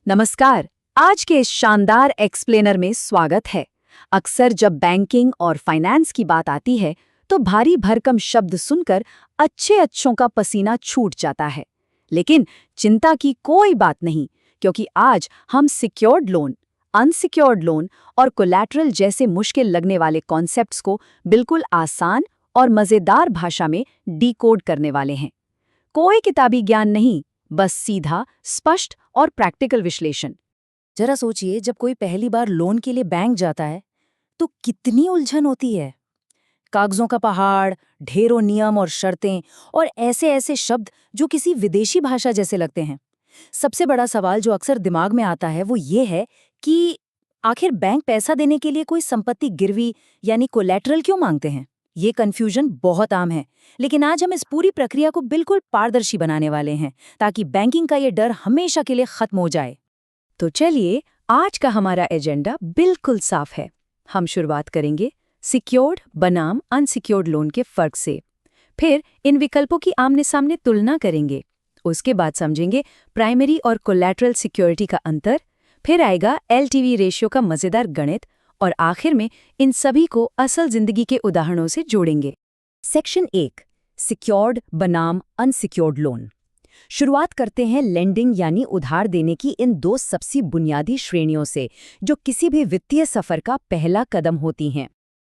नमस्कार। आज के इस शानदार एक्सप्लेनर में स्वागत है। अक्सर जब बैंकिंग और फाइनेंस की बात आती है तो भारी भरकम शब्द सुनकर अच्छों का पसीना छूट जाता है। लेकिन चिंता की कोई बात नहीं, क्योंकि आज हम सिक्योर्ड लोन, अनसिक्योर्ड लोन और कोलैटरल जैसे मुश्किल लगने वाले कॉन्सेप्ट्स को बिल्कुल आसान और मज़ेदार भाषा में डीकोड करने वाले हैं। कोई किताबी ज्ञान नहीं, बस सीधा, स्पष्ट और प्रैक्टिकल विश्लेषण। जरा सोचिए, जब कोई पहली बार लोन के लिए बैंक जाता है तो कितनी उलझन होती है। कागजों का पहाड़, ढेरों नियम और शर्तें और ऐसे ऐसे शब्द जो किसी विदेशी भाषा जैसे लगते हैं। सबसे बड़ा सवाल जो अक्सर दिमाग में आता है वो ये है कि आखिर बैंक पैसा देने के लिए कोई संपत्ति गिरवी यानी कोलैटरल क्यों मांगते हैं। ये कन्फ्यूजन बहुत आम है, लेकिन आज हम इस पूरी प्रक्रिया को बिल्कुल पारदर्शी बनाने वाले हैं ताकि बैंकिंग का ये डर हमेशा के लिए खत्म हो जाए। तो चलिए, आज का हमारा एजेंडा बिल्कुल साफ है। हम शुरुआत करेंगे सिक्योर्ड बनाम अनसिक्योर्ड लोन के फर्क से। फिर इन विकल्पों की आमने सामने तुलना करेंगे। उसके बाद समझेंगे प्राइमरी और कोलैटरल सिक्योरिटी का अंतर। फिर आएगा एलटीवी रेशियो का मजेदार गणित और आखिर में इन सभी को असल जिंदगी के उदाहरणों से जोड़ेंगे। सेक्शन 1, सिक्योर्ड बनाम अनसिक्योर्ड लोन। शुरुआत करते हैं लेंडिंग यानी उधार देने की इन दो सबसे बुनियादी श्रेणियों से, जो किसी भी वित्तीय सफर का पहला कदम होती हैं।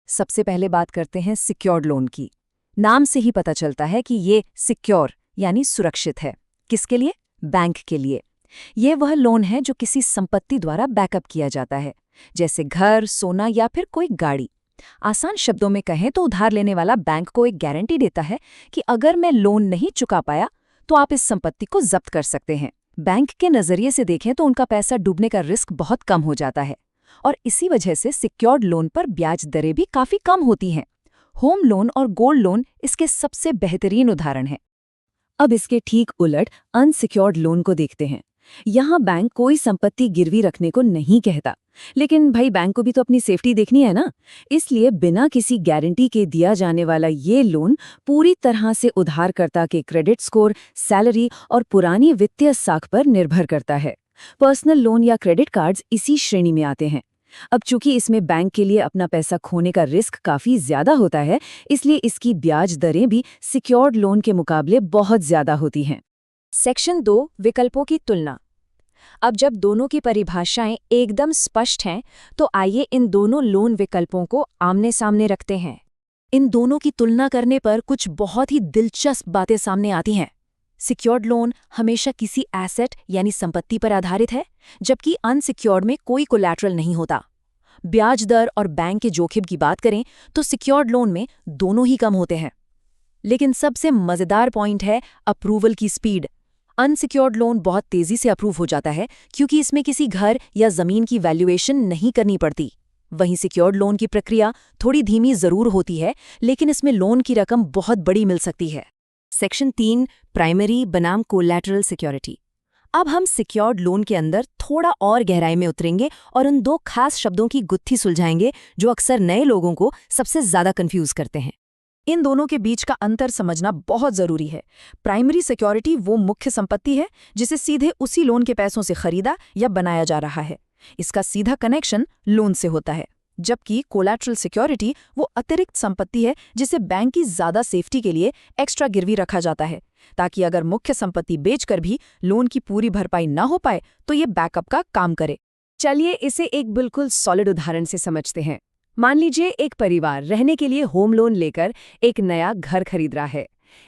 सबसे पहले बात करते हैं सिक्योर्ड लोन की। नाम से ही पता चलता है कि ये सिक्योर यानी सुरक्षित है। किसके लिए? बैंक के लिए। ये वह लोन है जो किसी संपत्ति द्वारा बैकअप किया जाता है, जैसे घर, सोना या फिर कोई गाड़ी। आसान शब्दों में कहें तो उधार लेने वाला बैंक को एक गारंटी देता है कि अगर मैं लोन नहीं चुका पाया तो आप इस संपत्ति को जब्त कर सकते हैं। बैंक के नजरिए से देखें तो उनका पैसा डूबने का रिस्क बहुत कम हो जाता है और इसी वजह से सिक्योर्ड लोन पर ब्याज दरें भी काफी कम होती हैं। होम लोन और गोल्ड लोन इसके सबसे बेहतरीन उदाहरण हैं। अब इसके ठीक उलट अनसिक्योर्ड लोन को देखते हैं। यहाँ बैंक कोई संपत्ति गिरवी रखने को नहीं कहता, लेकिन भाई बैंक को भी तो अपनी सेफ्टी देखनी है ना। इसलिए बिना किसी गारंटी के दिया जाने वाला ये लोन पूरी तरह से उधारकर्ता के क्रेडिट स्कोर, सैलरी और पुरानी वित्तीय साख पर निर्भर करता है। पर्सनल लोन या क्रेडिट कार्ड्स इसी श्रेणी में आते हैं। अब चूंकि इसमें बैंक के लिए अपना पैसा खोने का रिस्क काफी ज्यादा होता है, इसलिए इसकी ब्याज दरें भी सिक्योर्ड लोन के मुकाबले बहुत ज्यादा होती हैं। सेक्शन 2, विकल्पों की तुलना। अब जब दोनों की परिभाषाएं एकदम स्पष्ट हैं, तो आइए इन दोनों लोन विकल्पों को आमने सामने रखते हैं। इन दोनों की तुलना करने पर कुछ बहुत ही दिलचस्प बातें सामने आती हैं। सिक्योर्ड लोन हमेशा किसी एसेट यानी संपत्ति पर आधारित है, जबकि अनसिक्योर्ड में कोई कोलैटरल नहीं होता। ब्याज दर और बैंक के जोखिम की बात करें तो सिक्योर्ड लोन में दोनों ही कम होते हैं। लेकिन सबसे मजेदार पॉइंट है अप्रूवल की स्पीड। अनसिक्योर्ड लोन बहुत तेजी से अप्रूव हो जाता है क्योंकि इसमें किसी घर या जमीन की वैल्यूएशन नहीं करनी पड़ती। वहीं सिक्योर्ड लोन की प्रक्रिया थोड़ी धीमी जरूर होती है, लेकिन इसमें लोन की रकम बहुत बड़ी मिल सकती है। सेक्शन 3, प्राइमरी बनाम कोलैटरल सिक्योरिटी। अब हम सिक्योर्ड लोन के अंदर थोड़ा और गहराई में उतरेंगे और उन दो खास शब्दों की गुत्थी सुलझाएंगे जो अक्सर नए लोगों को सबसे ज्यादा कंफ्यूज करते हैं। इन दोनों के बीच का अंतर समझना बहुत जरूरी है। प्राइमरी सिक्योरिटी वो मुख्य संपत्ति है जिसे सीधे उसी लोन के पैसों से खरीदा या बनाया जा रहा है। इसका सीधा कनेक्शन लोन से होता है। जबकि कोलैटरल सिक्योरिटी वो अतिरिक्त संपत्ति है जिसे बैंक की ज्यादा सेफ्टी के लिए एक्स्ट्रा गिरवी रखा जाता है, ताकि अगर मुख्य संपत्ति बेचकर भी लोन की पूरी भरपाई ना हो पाए तो ये बैकअप का काम करे। चलिए इसे एक बिल्कुल सॉलिड उदाहरण से समझते हैं। मान लीजिए एक परिवार रहने के लिए होम लोन लेकर एक नया घर खरीद रहा है।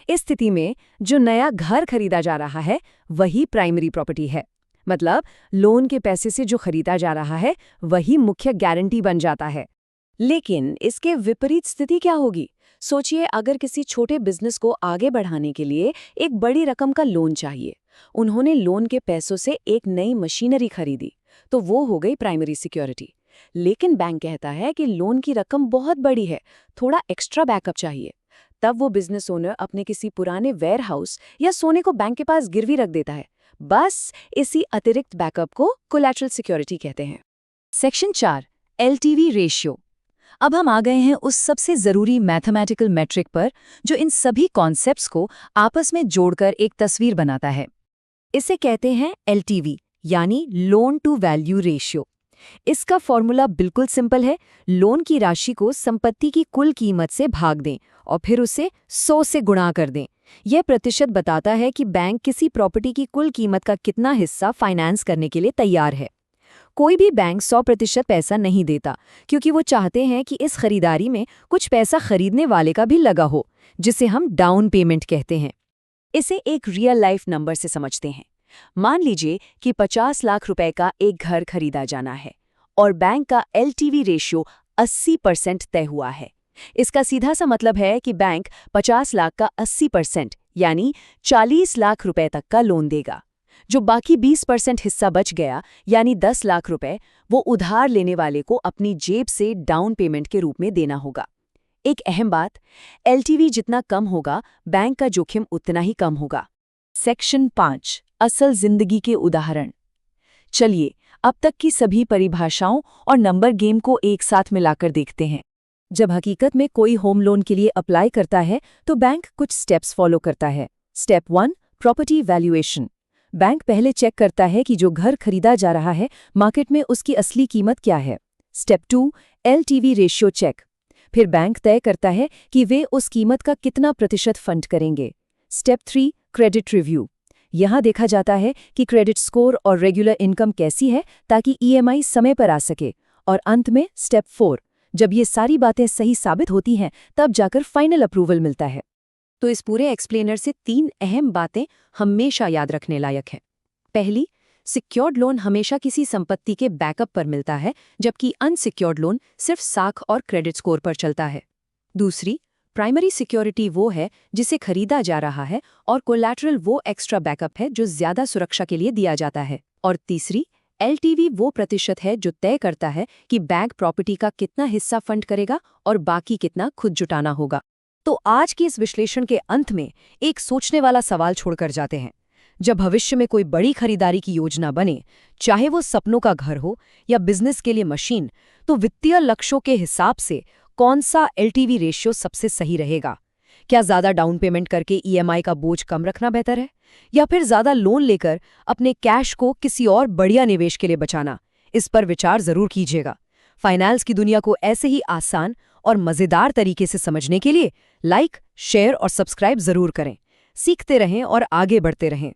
इस स्थिति में जो नया घर खरीदा जा रहा है वही प्राइमरी प्रॉपर्टी है। मतलब लोन के पैसे से जो खरीदा जा रहा है वही मुख्य गारंटी बन जाता है। लेकिन इसके विपरीत स्थिति क्या होगी? सोचिए, अगर किसी छोटे बिजनेस को आगे बढ़ाने के लिए एक बड़ी रकम का लोन चाहिए। उन्होंने लोन के पैसों से एक नई मशीनरी खरीदी, तो वो हो गई प्राइमरी सिक्योरिटी। लेकिन बैंक कहता है कि लोन की रकम बहुत बड़ी है, थोड़ा एक्स्ट्रा बैकअप चाहिए। तब वो बिजनेस ओनर अपने किसी पुराने वेयरहाउस या सोने को बैंक के पास गिरवी रख देता है। बस इसी अतिरिक्त बैकअप को कोलैटरल सिक्योरिटी कहते हैं। Section 4, LTV ratio. अब हम आ गए हैं उस सबसे जरूरी मैथमेटिकल मैट्रिक पर जो इन सभी कॉन्सेप्ट्स को आपस में जोड़कर एक तस्वीर बनाता है। इसे कहते हैं एलटीवी यानी लोन टू वैल्यू रेशियो। इसका फॉर्मूला बिल्कुल सिंपल है। लोन की राशि को संपत्ति की कुल कीमत से भाग दें और फिर उसे 100 से गुणा कर दें। यह प्रतिशत बताता है कि बैंक किसी प्रॉपर्टी की कुल कीमत का कितना हिस्सा फाइनेंस करने के लिए तैयार है। कोई भी बैंक 100% पैसा नहीं देता, क्योंकि वो चाहते हैं कि इस खरीदारी में कुछ पैसा खरीदने वाले का भी लगा हो, जिसे हम डाउन पेमेंट कहते हैं। इसे एक रियल लाइफ नंबर से समझते हैं। मान लीजिए कि 50 लाख रुपए का एक घर खरीदा जाना है और बैंक का LTV रेशियो 80% तय हुआ है। इसका सीधा सा मतलब है कि बैंक 50 लाख का 80% यानी 40 लाख रुपए तक का लोन देगा। जो बाकी 20% हिस्सा बच गया यानी 10 लाख रुपए, वो उधार लेने वाले को अपनी जेब से डाउन पेमेंट के रूप में देना होगा। एक अहम बात, LTV जितना कम होगा, बैंक का जोखिम उतना ही कम होगा। सेक्शन 5, असल जिंदगी के उदाहरण। चलिए अब तक की सभी परिभाषाओं और नंबर गेम को एक साथ मिलाकर देखते हैं। जब हकीकत में कोई होम लोन के लिए अप्लाई करता है तो बैंक कुछ स्टेप्स फॉलो करता है। Step 1, property valuation. बैंक पहले चेक करता है कि जो घर खरीदा जा रहा है मार्केट में उसकी असली कीमत क्या है। Step 2, LTV ratio check. फिर बैंक तय करता है कि वे उस कीमत का कितना प्रतिशत फंड करेंगे। Step 3, credit review. यहाँ देखा जाता है कि क्रेडिट स्कोर और रेगुलर इनकम कैसी है ताकि EMI समय पर आ सके। और अंत में स्टेप 4, जब ये सारी बातें सही साबित होती हैं तब जाकर फाइनल अप्रूवल मिलता है। तो इस पूरे एक्सप्लेनर से 3 अहम बातें हमेशा याद रखने लायक हैं। पहली, सिक्योर्ड लोन हमेशा किसी संपत्ति के बैकअप पर मिलता है, जबकि अनसिक्योर्ड लोन सिर्फ साख और क्रेडिट स्कोर पर चलता है। दूसरी, प्राइमरी सिक्योरिटी वो है जिसे खरीदा जा रहा है और कोलैटरल वो एक्स्ट्रा बैकअप है जो ज्यादा सुरक्षा के लिए दिया जाता है। और तीसरी, LTV वो प्रतिशत है जो तय करता है कि बैंक प्रॉपर्टी का कितना हिस्सा फंड करेगा और बाकी कितना खुद जुटाना होगा। तो आज के इस विश्लेषण के अंत में एक सोचने वाला सवाल छोड़कर जाते हैं। जब भविष्य में कोई बड़ी खरीदारी की योजना बने, चाहे वो सपनों का घर हो या बिजनेस के लिए मशीन, तो वित्तीय लक्ष्यों के हिसाब से कौन सा LTV रेशियो सबसे सही रहेगा? क्या ज्यादा डाउन पेमेंट करके EMI का बोझ कम रखना बेहतर है, या फिर ज्यादा लोन लेकर अपने कैश को किसी और बढ़िया निवेश के लिए बचाना? इस पर विचार जरूर कीजिएगा। फाइनेंस की दुनिया को ऐसे ही आसान और मजेदार तरीके से समझने के लिए लाइक, शेयर और सब्सक्राइब जरूर करें। सीखते रहें और आगे बढ़ते रहें।